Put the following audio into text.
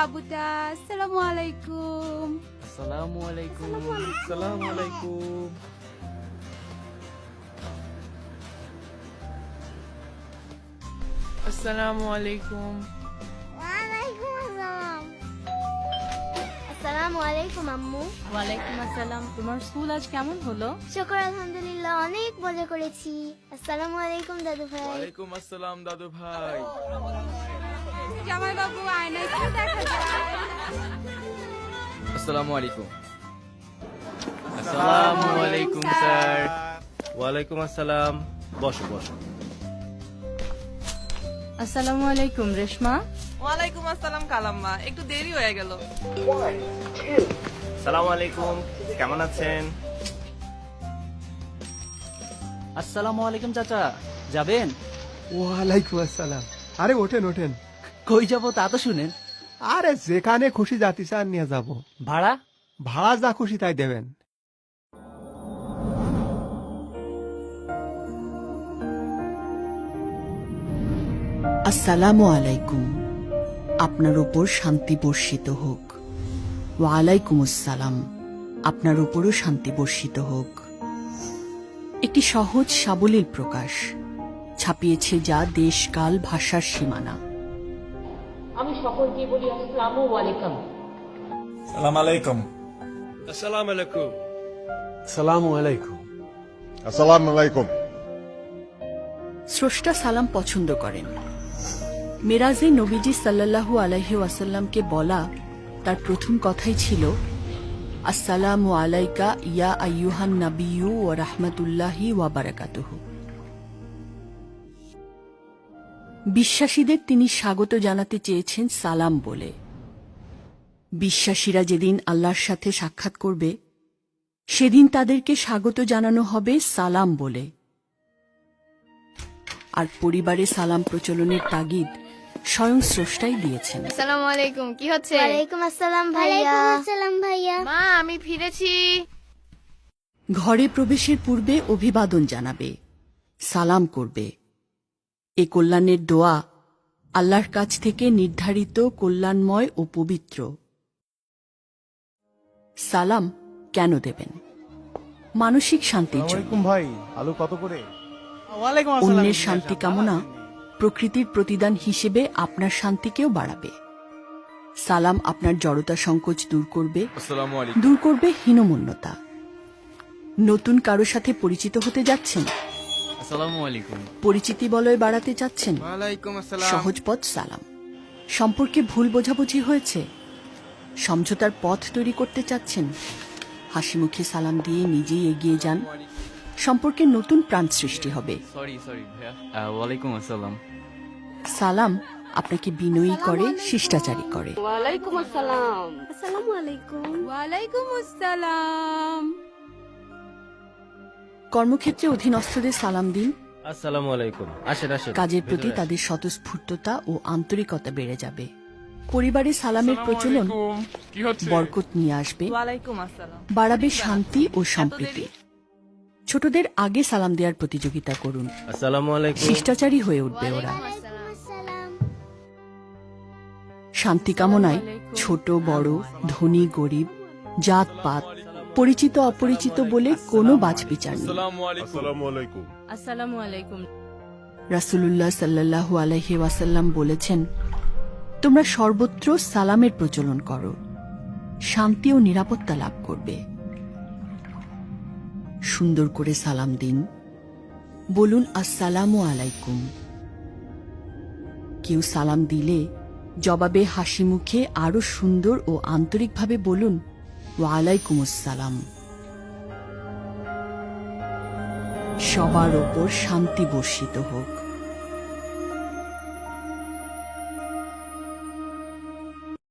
বাবুটা। আসসালামু আলাইকুম। আসসালামু আলাইকুম। আসসালামু আলাইকুম। আসসালামু আলাইকুম। ওয়ালাইকুম আসসালাম। আসসালামু আলাইকুম আম্মু। ওয়ালাইকুম আসসালাম। তোমার স্কুল আজ কেমন হলো? শুকর আলহামদুলিল্লাহ, অনেক মজা করেছি। আসসালামু আলাইকুম দাদু ভাই। ওয়ালাইকুম আসসালাম দাদু ভাই। জামাই বাবু আয়নায় কি দেখা যায়? আসসালামু আলাইকুম। আসসালামু আলাইকুম স্যার। ওয়ালাইকুম আসসালাম। বসো বসো। আসসালামু আলাইকুম রেশমা। ওয়ালাইকুম আসসালাম কালাম্মা, একটু দেরি হয়ে গেল। সালাম আলাইকুম, কেমন আছেন? আসসালামু আলাইকুম চাচা, যাবেন? ওয়ালাইকুম আসসালাম। আরে ওঠেন ওঠেন। কই যাব তা তো শুনেন। আরে যেখানে খুশি জাতি চান নিয়ে যাব। ভাড়া? ভাড়া যা খুশি তাই দেবেন। আসসালামু আলাইকুম। আপনার উপর শান্তি বর্ষিত হোক। ওয়ালাইকুম আসসালাম। আপনার উপরও শান্তি বর্ষিত হোক। একটি সহজ সাবলীল প্রকাশ, ছাপিয়েছে যা দেশকাল ভাষার সীমানা। আমি সকলকে বলি আসসালামু আলাইকুম। সালাম আলাইকুম। আসসালামু আলাইকুম। সালামু আলাইকুম। আসসালামু আলাইকুম। স্রষ্টা সালাম পছন্দ করেন। মেরাজে নবীজি সাল্লাল্লাহু আলাইহি ওয়াসাল্লামকে বলা তার প্রথম কথাই ছিল, আসসালামু আলাইকা ইয়া আইয়ুহান নাবিয়্যু ওয়া রাহমাতুল্লাহি ওয়া বারাকাতুহু। বিশ্বাসীদের তিনি স্বাগত জানাতে চেয়েছেন সালাম বলে। বিশ্বাসীরা যেদিন আল্লাহর সাথে সাক্ষাৎ করবে সেদিন তাদেরকে স্বাগত জানানো হবে সালাম বলে। আর পরিবারে সালাম প্রচলনের তাগিদ স্বয়ং স্রষ্টাই দিয়েছেন। আসসালামু আলাইকুম। কি হচ্ছে? ওয়ালাইকুম আসসালাম ভাইয়া। ওয়ালাইকুম আসসালাম ভাইয়া। মা আমি ফিরেছি। ঘরে প্রবেশের পূর্বে অভিবাদন জানাবে, সালাম করবে। এ কল্যাণের দোয়া আল্লাহর কাছ থেকে নির্ধারিত কল্যাণময় ও পবিত্র। সালাম কেন দেবেন? মানসিক শান্তির জন্য। ভাই, আলু কত করে? অন্যের শান্তি কামনা প্রকৃতির প্রতিদান হিসেবে আপনার শান্তিকেও বাড়াবে। সালাম আপনার জড়তা সংকোচ দূর করবে, আসসালামু আলাইকুম। দূর করবে হীনমন্যতা। নতুন কারো সাথে পরিচিত হতে যাচ্ছেন, আসসালামু আলাইকুম। পরিচিতি বলয় বাড়াতে চাচ্ছেন, ওয়ালাইকুম আসসালাম। সহজ পথ সালাম। সম্পর্কে ভুল বোঝাবুঝি হয়েছে, সমঝোতার পথ তৈরি করতে চাচ্ছেন, হাসিমুখে সালাম দিয়ে নিজেই এগিয়ে যান। সম্পর্কে নতুন প্রাণ সৃষ্টি হবে। সরি ভাইয়া। ওয়ালাইকুম আসসালাম। সালাম আপনাকে বিনয়ী করে, শিষ্টাচারী করে। ওয়ালাইকুম আসসালাম। আসসালামু আলাইকুম। ওয়ালাইকুম আসসালাম। কর্মক্ষেত্রে অধীনস্থদের সালাম দিন। আসসালামু আলাইকুম। আসেন আসেন। কাজের প্রতি ভেতরে তাদের স্বতঃস্ফূর্ততা ও আন্তরিকতা বেড়ে যাবে। পরিবারে সালামের প্রচলন বরকত নিয়ে আসবে, ওয়ালাইকুম আসসালাম। বাড়াবে শান্তি ও সম্প্রীতি। ছোটদের আগে সালাম দেওয়ার প্রতিযোগিতা করুন, আসসালামু আলাইকুম। শিষ্টাচারী হয়ে উঠবে ওরা। ওয়ালাইকুম আসসালাম। শান্তি কামনায় ছোট বড়, ধনী গরিব, জাত পাত, পরিচিত অপরিচিত বলে কোনো বাছবিচার নেই। আসসালামু আলাইকুম। আসসালামু আলাইকুম। রাসূলুল্লাহ সাল্লাল্লাহু আলাইহি ওয়াসাল্লাম বলেছেন, তোমরা সর্বত্র সালামের প্রচলন করো, শান্তি ও নিরাপত্তা লাভ করবে। সুন্দর করে সালাম দিন, বলুন আসসালামু আলাইকুম। কেউ সালাম দিলে জবাবে হাসি মুখে আরো সুন্দর ও আন্তরিকভাবে বলুন ওয়ালাইকুম আসসালাম। সবার ওপর শান্তি বর্ষিত হোক।